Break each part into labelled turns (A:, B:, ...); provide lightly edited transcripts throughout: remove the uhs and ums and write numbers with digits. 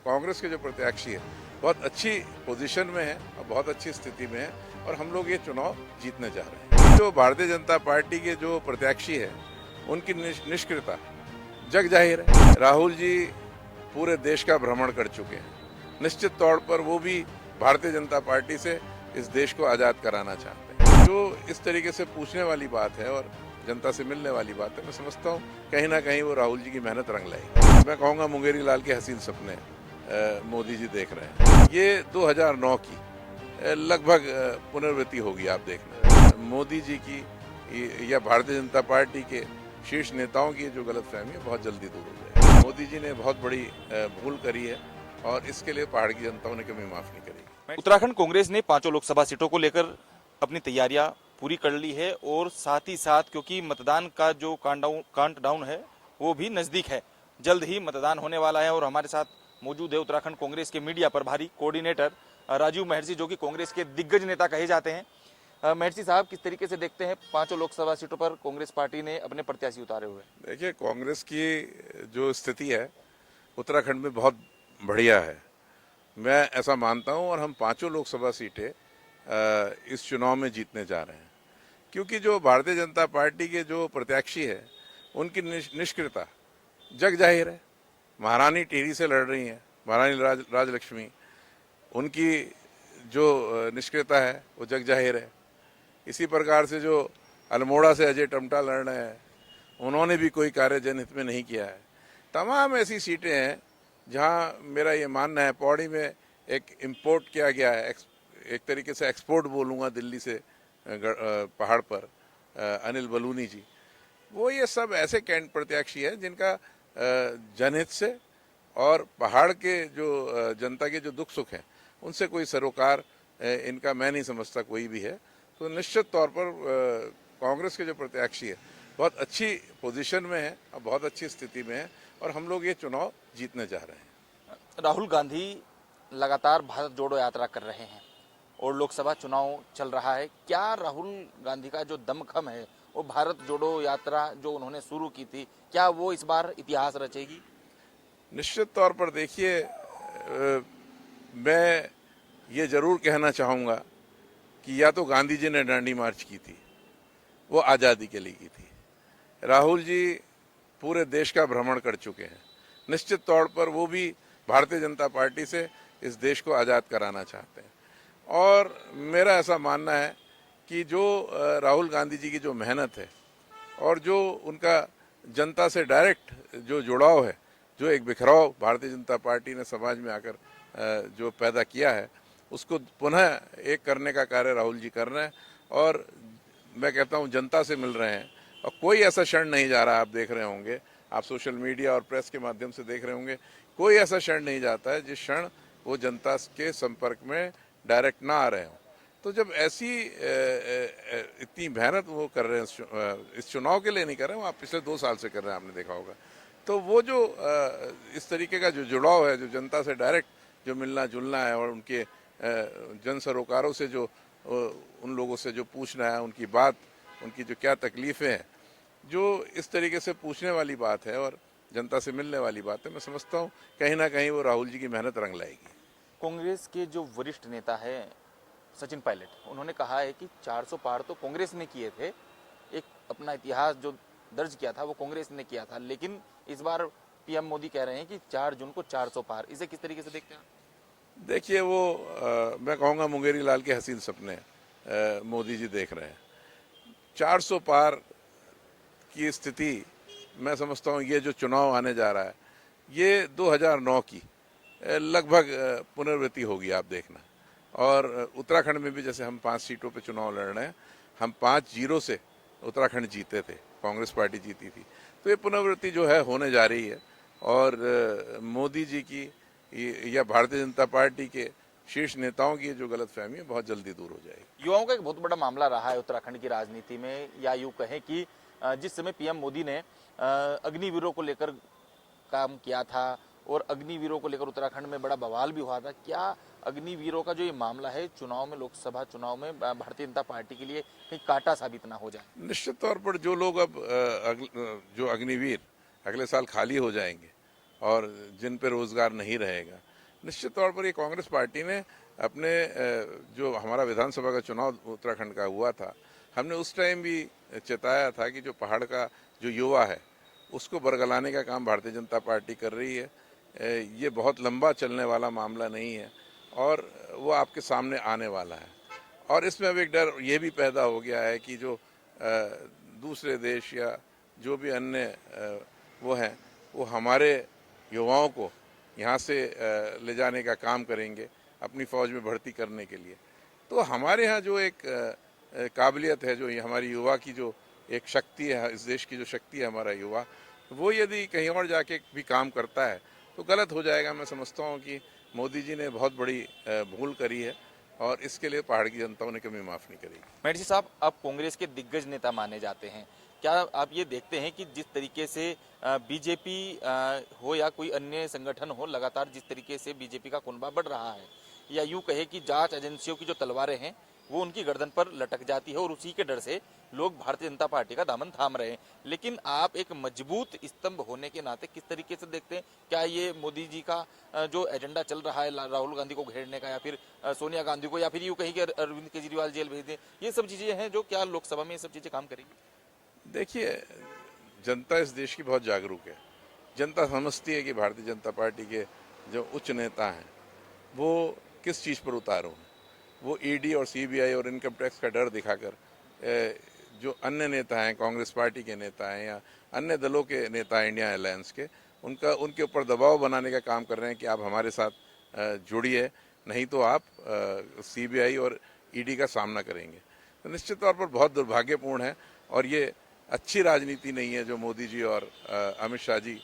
A: कांग्रेस के जो प्रत्याशी है बहुत अच्छी पोजीशन में है और बहुत अच्छी स्थिति में है और हम लोग ये चुनाव जीतने जा रहे हैं। जो भारतीय जनता पार्टी के जो प्रत्याशी है उनकी निष्क्रियता जग जाहिर है। राहुल जी पूरे देश का भ्रमण कर चुके हैं, निश्चित तौर पर वो भी भारतीय जनता पार्टी से इस देश को आज़ाद कराना चाहते हैं। जो इस तरीके से पूछने वाली बात है और जनता से मिलने वाली बात है, मैं समझता हूँ कहीं ना कहीं वो राहुल जी की मेहनत रंग लाएगी। मैं कहूँगा मुंगेरी लाल के हसीन सपने मोदी जी देख रहे हैं। ये 2009 की लगभग पुनरावृत्ति होगी। आप देखना मोदी जी की या भारतीय जनता पार्टी के शीर्ष नेताओं की जो गलतफहमी है बहुत जल्दी दूर हो जाएगी। मोदी जी ने बहुत बड़ी भूल करी है और इसके लिए पहाड़ की जनता ने कभी माफ नहीं करेगी।
B: उत्तराखंड कांग्रेस ने 5 लोकसभा सीटों को लेकर अपनी तैयारियां पूरी कर ली है और साथ ही साथ क्योंकि मतदान का जो काउंटडाउन है वो भी नजदीक है, जल्द ही मतदान होने वाला है। और हमारे साथ मौजूद है उत्तराखंड कांग्रेस के मीडिया प्रभारी कोऑर्डिनेटर राजीव महर्षि, जो कि कांग्रेस के दिग्गज नेता कहे जाते हैं। महर्षि साहब, किस तरीके से देखते हैं 5 लोकसभा सीटों पर कांग्रेस पार्टी ने अपने प्रत्याशी उतारे हुए?
A: देखिए, कांग्रेस की जो स्थिति है उत्तराखंड में बहुत बढ़िया है, मैं ऐसा मानता हूं। और हम 5 लोकसभा सीटें इस चुनाव में जीतने जा रहे हैं, क्योंकि जो भारतीय जनता पार्टी के जो प्रत्याशी है उनकी निष्क्रियता जग जाहिर है। महारानी टिहरी से लड़ रही हैं, महारानी राजलक्ष्मी, उनकी जो निष्क्रियता है वो जग जाहिर है। इसी प्रकार से जो अल्मोड़ा से अजय टमटा लड़ रहे हैं, उन्होंने भी कोई कार्य जनहित में नहीं किया है। तमाम ऐसी सीटें हैं जहां मेरा ये मानना है पौड़ी में एक इम्पोर्ट किया गया है, एक तरीके से एक्सपोर्ट बोलूँगा दिल्ली से पहाड़ पर अनिल बलूनी जी, वो ये सब ऐसे प्रत्याशी हैं जिनका जनहित से और पहाड़ के जो जनता के जो दुख सुख हैं उनसे कोई सरोकार इनका मैं नहीं समझता कोई भी है। तो निश्चित तौर पर कांग्रेस के जो प्रत्याशी है बहुत अच्छी पोजीशन में है और बहुत अच्छी स्थिति में है और हम लोग ये चुनाव जीतने जा रहे हैं।
B: राहुल गांधी लगातार भारत जोड़ो यात्रा कर रहे हैं और लोकसभा चुनाव चल रहा है। क्या राहुल गांधी का जो दमखम है वो भारत जोड़ो यात्रा जो उन्होंने शुरू की थी, क्या वो इस बार इतिहास रचेगी?
A: निश्चित तौर पर देखिए, मैं ये जरूर कहना चाहूँगा कि या तो गांधी जी ने डांडी मार्च की थी, वो आज़ादी के लिए की थी। राहुल जी पूरे देश का भ्रमण कर चुके हैं, निश्चित तौर पर वो भी भारतीय जनता पार्टी से इस देश को आज़ाद कराना चाहते हैं। और मेरा ऐसा मानना है कि जो राहुल गांधी जी की जो मेहनत है और जो उनका जनता से डायरेक्ट जो जुड़ाव है, जो एक बिखराव भारतीय जनता पार्टी ने समाज में आकर जो पैदा किया है, उसको पुनः एक करने का कार्य राहुल जी कर रहे हैं। और मैं कहता हूं जनता से मिल रहे हैं और कोई ऐसा क्षण नहीं जा रहा, आप देख रहे होंगे, आप सोशल मीडिया और प्रेस के माध्यम से देख रहे होंगे, कोई ऐसा क्षण नहीं जाता है जिस क्षण वो जनता के संपर्क में डायरेक्ट ना आ रहे हों। तो जब ऐसी इतनी मेहनत वो कर रहे हैं, इस चुनाव के लिए नहीं कर रहे हैं, वो आप पिछले 2 साल से कर रहे हैं, आपने देखा होगा। तो वो जो इस तरीके का जो जुड़ाव है, जो जनता से डायरेक्ट जो मिलना जुलना है और उनके जन सरोकारों से जो उन लोगों से जो पूछना है, उनकी बात, उनकी जो क्या तकलीफ़ें हैं, जो इस तरीके से पूछने वाली बात है और जनता से मिलने वाली बात है, मैं समझता हूँ कहीं ना कहीं वो राहुल जी की मेहनत रंग लाएगी।
B: कांग्रेस के जो वरिष्ठ नेता है सचिन पायलट, उन्होंने कहा है कि 400 पार तो कांग्रेस ने किए थे, एक अपना इतिहास जो दर्ज किया था वो कांग्रेस ने किया था, लेकिन इस बार पीएम मोदी कह रहे हैं कि 4 जून को 400 पार। इसे किस तरीके से देखते हैं?
A: देखिए, वो मैं कहूँगा मुंगेरी लाल के हसीन सपने मोदी जी देख रहे हैं। 400 पार की स्थिति मैं समझता हूँ ये जो चुनाव आने जा रहा है ये 2009 की लगभग पुनरावृत्ति होगी। आप देखना, और उत्तराखंड में भी जैसे हम 5 सीटों पे चुनाव लड़ रहे हैं, हम 5-0 से उत्तराखंड जीते थे, कांग्रेस पार्टी जीती थी। तो ये पुनरावृत्ति जो है होने जा रही है और मोदी जी की या भारतीय जनता पार्टी के शीर्ष नेताओं की जो गलतफहमी है बहुत जल्दी दूर हो जाएगी।
B: युवाओं का एक बहुत बड़ा मामला रहा है उत्तराखंड की राजनीति में, या यूं कहें कि जिस समय पीएम मोदी ने अग्निवीरों को लेकर काम किया था और अग्निवीरों को लेकर उत्तराखंड में बड़ा बवाल भी हुआ था, क्या अग्निवीरों का जो ये मामला है चुनाव में, लोकसभा चुनाव में भारतीय जनता पार्टी के लिए कहीं कांटा साबित ना हो जाए?
A: निश्चित तौर पर जो लोग अब जो अग्निवीर अगले साल खाली हो जाएंगे और जिन पे रोजगार नहीं रहेगा, निश्चित तौर पर ये कांग्रेस पार्टी ने अपने जो हमारा विधानसभा का चुनाव उत्तराखंड का हुआ था, हमने उस टाइम भी चेताया था कि जो पहाड़ का जो युवा है उसको बरगलाने का काम भारतीय जनता पार्टी कर रही है। ये बहुत लंबा चलने वाला मामला नहीं है और वो आपके सामने आने वाला है। और इसमें अब एक डर ये भी पैदा हो गया है कि जो दूसरे देश या जो भी अन्य वो हैं वो हमारे युवाओं को यहाँ से ले जाने का काम करेंगे अपनी फ़ौज में भर्ती करने के लिए। तो हमारे यहाँ जो एक काबिलियत है, जो ये हमारी युवा की जो एक शक्ति है, इस देश की जो शक्ति है हमारा युवा, वो यदि कहीं और जाके भी काम करता है तो गलत हो जाएगा। मैं समझता हूँ कि मोदी जी ने बहुत बड़ी भूल करी है और इसके लिए पहाड़ की जनता ने कभी माफ़ नहीं करेगी।
B: मेहर जी साहब, आप कांग्रेस के दिग्गज नेता माने जाते हैं, क्या आप ये देखते हैं कि जिस तरीके से बीजेपी हो या कोई अन्य संगठन हो, लगातार जिस तरीके से बीजेपी का कुनबा बढ़ रहा है, या यूं कहे कि जांच एजेंसियों की जो तलवारें हैं वो उनकी गर्दन पर लटक जाती है और उसी के डर से लोग भारतीय जनता पार्टी का दामन थाम रहे हैं, लेकिन आप एक मजबूत स्तंभ होने के नाते किस तरीके से देखते हैं? क्या ये मोदी जी का जो एजेंडा चल रहा है राहुल गांधी को घेरने का, या फिर सोनिया गांधी को, या फिर यूं कहीं कि अरविंद केजरीवाल जेल भेज दें, ये सब चीजें हैं जो क्या लोकसभा में ये सब चीजें काम करेंगी?
A: देखिए, जनता इस देश की बहुत जागरूक है। जनता समझती है कि भारतीय जनता पार्टी के जो उच्च नेता हैं वो किस चीज़ पर उतारू हैं। वो ईडी और सीबीआई और इनकम टैक्स का डर दिखाकर जो अन्य नेता हैं, कांग्रेस पार्टी के नेता हैं या अन्य दलों के नेता हैं इंडिया अलायंस के, उनके ऊपर दबाव बनाने का काम कर रहे हैं कि आप हमारे साथ जुड़िए, नहीं तो आप सीबीआई और ईडी का सामना करेंगे। तो निश्चित तौर पर बहुत दुर्भाग्यपूर्ण है और ये अच्छी राजनीति नहीं है जो मोदी जी और अमित शाह जी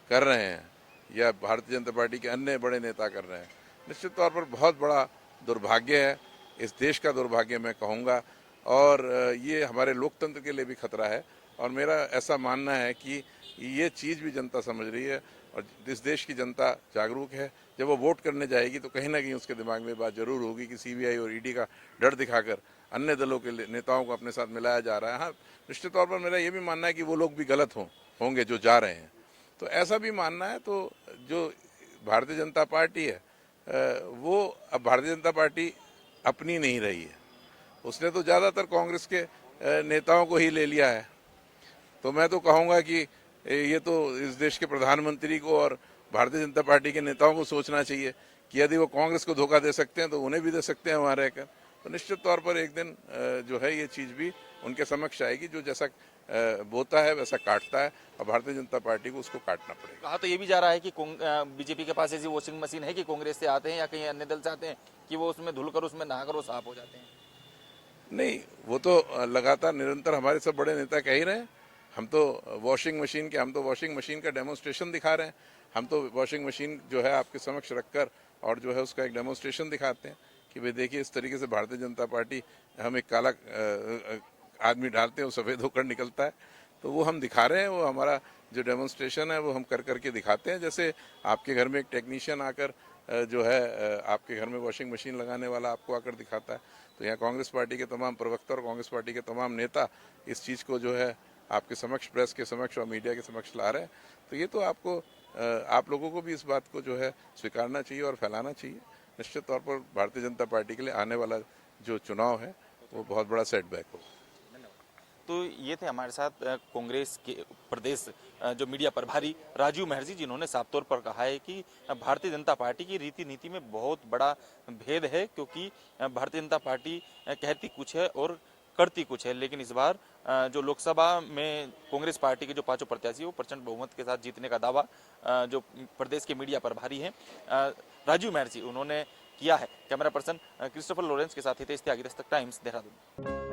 A: कर रहे हैं या भारतीय जनता पार्टी के अन्य बड़े नेता कर रहे हैं। निश्चित तौर पर बहुत बड़ा दुर्भाग्य है, इस देश का दुर्भाग्य मैं कहूँगा, और ये हमारे लोकतंत्र के लिए भी खतरा है। और मेरा ऐसा मानना है कि ये चीज़ भी जनता समझ रही है और इस देश की जनता जागरूक है। जब वो वोट करने जाएगी तो कहीं ना कहीं उसके दिमाग में बात जरूर होगी कि सीबीआई और ईडी का डर दिखाकर अन्य दलों के नेताओं को अपने साथ मिलाया जा रहा है। हाँ, निश्चित तौर पर मेरा ये भी मानना है कि वो लोग भी गलत होंगे जो जा रहे हैं, तो ऐसा भी मानना है। तो जो भारतीय जनता पार्टी है वो अब भारतीय जनता पार्टी अपनी नहीं रही है, उसने तो ज़्यादातर कांग्रेस के नेताओं को ही ले लिया है। तो मैं तो कहूँगा कि ये तो इस देश के प्रधानमंत्री को और भारतीय जनता पार्टी के नेताओं को सोचना चाहिए कि यदि वो कांग्रेस को धोखा दे सकते हैं तो उन्हें भी दे सकते हैं वहाँ रहकर। तो निश्चित तौर पर एक दिन जो है ये चीज़ भी उनके समक्ष आएगी, जो जैसा बोता है वैसा काटता है और भारतीय जनता पार्टी को उसको काटना पड़ेगा।
B: कहा तो ये भी जा रहा है कि बीजेपी के पास ऐसी वॉशिंग मशीन है कि कांग्रेस से आते हैं या कहीं अन्य दल से आते हैं कि वो उसमें धुलकर उसमें नहाकर वो साफ हो जाते हैं।
A: नहीं, वो तो लगातार निरंतर हमारे सब बड़े नेता कह ही रहे हैं। हम तो वॉशिंग मशीन का डेमोन्स्ट्रेशन दिखा रहे हैं। हम तो वॉशिंग मशीन जो है आपके समक्ष रखकर और जो है उसका एक डेमोन्स्ट्रेशन दिखाते हैं कि भाई देखिए इस तरीके से भारतीय जनता पार्टी, हम एक काला आदमी डालते हैं वो सफ़ेद होकर निकलता है, तो वो हम दिखा रहे हैं। वो हमारा जो डेमोन्स्ट्रेशन है वो हम कर करके दिखाते हैं। जैसे आपके घर में एक टेक्नीशियन आकर जो है आपके घर में वॉशिंग मशीन लगाने वाला आपको आकर दिखाता है, तो यहाँ कांग्रेस पार्टी के तमाम प्रवक्ता और कांग्रेस पार्टी के तमाम नेता इस चीज़ को जो है आपके समक्ष, प्रेस के समक्ष और मीडिया के समक्ष ला रहे हैं। तो ये तो आपको आप लोगों को भी इस बात को जो है स्वीकारना चाहिए और फैलाना चाहिए। निश्चित तौर पर भारतीय जनता पार्टी के लिए आने वाला जो चुनाव है वो बहुत बड़ा सेटबैक होगा।
B: तो ये थे हमारे साथ कांग्रेस के प्रदेश जो मीडिया प्रभारी राजीव महर्जी, जिन्होंने साफ तौर पर कहा है कि भारतीय जनता पार्टी की रीति नीति में बहुत बड़ा भेद है, क्योंकि भारतीय जनता पार्टी कहती कुछ है और करती कुछ है। लेकिन इस बार जो लोकसभा में कांग्रेस पार्टी के जो 5 प्रत्याशी वो प्रचंड बहुमत के साथ जीतने का दावा जो प्रदेश के मीडिया प्रभारी हैं राजीव महर्जी, उन्होंने किया है। कैमरा पर्सन क्रिस्टोफर लॉरेंस के साथ हितेश त्यागी, दस्तक टाइम्स, देहरादून।